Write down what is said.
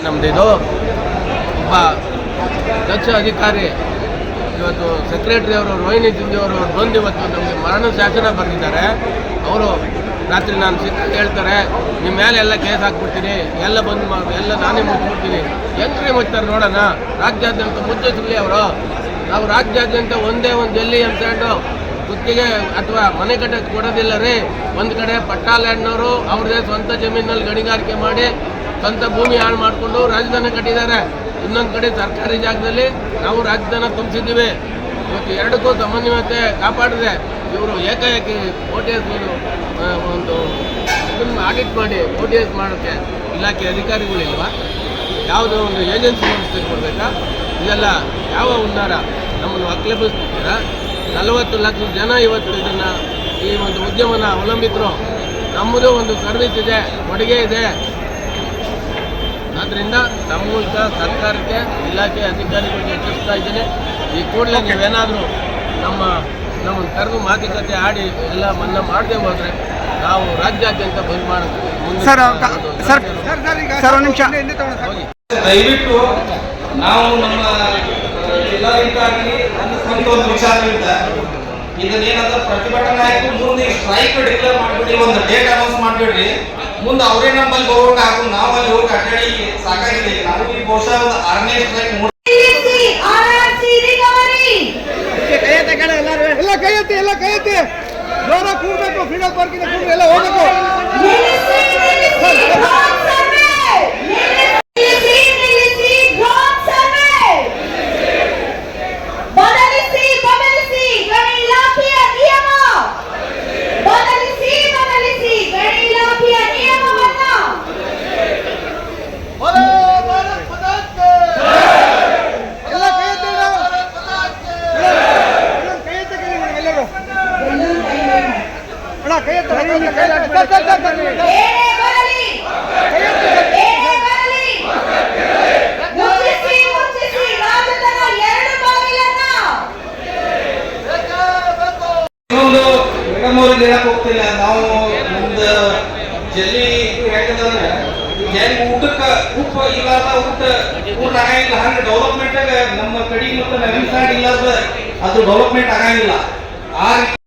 ನಮ್ಮದಿದು ಒಬ್ಬ ದಕ್ಷ ಅಧಿಕಾರಿ ಇವತ್ತು ಸೆಕ್ರೆಟರಿ ಅವರು ರೋಹಿಣಿ ಜಿಂದಿ ಅವರು ಬಂದು ಇವತ್ತು ನಮಗೆ ಮರಣ ಶಾಸನ ಬರೆದಿದ್ದಾರೆ. ಅವರು ರಾತ್ರಿ ನಾನು ಸಿಕ್ಕ ಹೇಳ್ತಾರೆ, ನಿಮ್ಮ ಮೇಲೆ ಎಲ್ಲ ಕೇಸ್ ಹಾಕ್ಬಿಡ್ತೀನಿ, ಎಲ್ಲ ಬಂದು ಎಲ್ಲ ನಾನೇ ಮುಚ್ಚಿಬಿಡ್ತೀನಿ. ಹೆಂಗ್ರಿ ಮುಚ್ತಾರೆ ನೋಡೋಣ. ರಾಜ್ಯಾದ್ಯಂತ ಮುಚ್ಚಿಸಲಿ ಅವರು. ನಾವು ರಾಜ್ಯಾದ್ಯಂತ ಒಂದೇ ಒಂದು ಜಲ್ಲಿ ಅಂದ್ಕೊಂಡು ಗುತ್ತಿಗೆ ಅಥವಾ ಮನೆ ಕಟ್ಟಕ್ಕೆ ಕೊಡೋದಿಲ್ಲ ರೀ. ಒಂದು ಕಡೆ ಪಟ್ಟಾ ಲ್ಯಾಂಡ್ನವರು ಅವ್ರದ್ದೇ ಸ್ವಂತ ಜಮೀನಲ್ಲಿ ಗಣಿಗಾರಿಕೆ ಮಾಡಿ ಸ್ವಂತ ಭೂಮಿ ಹಾಳು ಮಾಡಿಕೊಂಡು ರಾಜಧಾನಿ ಕಟ್ಟಿದ್ದಾರೆ. ಇನ್ನೊಂದು ಕಡೆ ಸರ್ಕಾರಿ ಜಾಗದಲ್ಲಿ ನಾವು ರಾಜಧಾನಿ ತುಂಬಿಸಿದ್ದೀವಿ. ಇವತ್ತು ಎರಡಕ್ಕೂ ಸಮನ್ವಯತೆ ಕಾಪಾಡಿದೆ. ಇವರು ಏಕಾಏಕಿ OTS ಒಂದು ಇದನ್ನು ಆಡಿಟ್ ಮಾಡಿ OTS ಮಾಡೋಕ್ಕೆ ಇಲಾಖೆ ಅಧಿಕಾರಿಗಳಿಲ್ವಾ? ಯಾವುದೋ ಒಂದು ಏಜೆನ್ಸಿ ಕೊಡಬೇಕಾ? ಇದೆಲ್ಲ ಯಾವ ಉನ್ನಾರ ನಮ್ಮನ್ನು ಅಕ್ಲೆಬಿಸ್ತಿದ್ದೀರ? 40 ಲಕ್ಷ ಜನ ಇವತ್ತು ಇದನ್ನು ಈ ಒಂದು ಉದ್ಯಮನ ಅವಲಂಬಿತರು. ನಮ್ಮದು ಒಂದು ಸರ್ವಿಸ್ ಇದೆ, ಕೊಡುಗೆ ಇದೆ. ಆದ್ದರಿಂದ ನಮ್ಮ ಮೂಲಕ ಸರ್ಕಾರಕ್ಕೆ ಇಲಾಖೆ ಅಧಿಕಾರಿಗಳಿಗೆ ಎಚ್ಚರಿಸ್ತಾ ಇದ್ದೇನೆ. ಈ ಕೂಡಲೇ ನೀವೇನಾದರೂ ನಮ್ಮನ್ನು ಕರೆದು ಮಾತುಕತೆ ಆಡಿ ಎಲ್ಲ ಮನ್ನಾ ಮಾಡದೆ ಹೋದರೆ ನಾವು ರಾಜ್ಯಾದ್ಯಂತ ಬಂದ್ ಮಾಡೋದು. ದಯವಿಟ್ಟು ನಾವು ನಮ್ಮ ಜಿಲ್ಲಾಧಿಕಾರಿ ಅನ್ನಿಸ್ಕೊಂಡು ಒಂದು ವಿಚಾರವಿದೆ. ಇದನ್ನೇನಾದ್ರೂ ಪ್ರತಿಭಟನಾ ಆಯ್ತು ಮುಂದೆ ಸ್ಟ್ರೈಕ್ ಡಿಕ್ಲೇರ್ ಮಾಡಿಬಿಡಿ, ಒಂದು ಡೇಟ್ ಅನೌನ್ಸ್ ಮಾಡಿಬಿಡ್ರಿ. ಮುಂದೆ ಅವರೇ ನಮ್ಮಲ್ಲಿ ಬರೋಣ ಹಾಕು, ನಾವು ಅಲ್ಲಿ ಹೋಗಿ ಅಡ್ಡಾಡಿ ಸಾಕಾಗಿದೆ. ನಾವು ಈ ಬಹುಶಃ ಒಂದು 6ನೇ ಸ್ಟ್ರೈಕ್ ಎಲ್ಲ ಕೈಯತ್ತೆ ಜೋರ ಕೂಡಬೇಕು. ಫ್ರೀಡಮ್ ಪಾರ್ಕಿನ ಕೂಡಿ ಎಲ್ಲ ಹೋಗಬೇಕು. ಹೇಳಕ್ ಹೋಗ್ತಿಲ್ಲ. ನಾವು ಮುಂದೆ ಜಲ್ಲಿ ಹೇಗಂದ್ರೆ ಊಟಕ್ಕೆ ಉಪ್ಪು ಇಲ್ಲಾರ್ದ ಊಟ ಆಗಂಗಿಲ್ಲ. ಹಂಗೆ ಡೆವಲಪ್ಮೆಂಟ್ ನಮ್ಮ ಕಡೆ ಮತ್ತು ನವೀನ್ ಇಲ್ಲ, ಅದು ಡೆವಲಪ್ಮೆಂಟ್ ಆಗಂಗಿಲ್ಲ. ಆ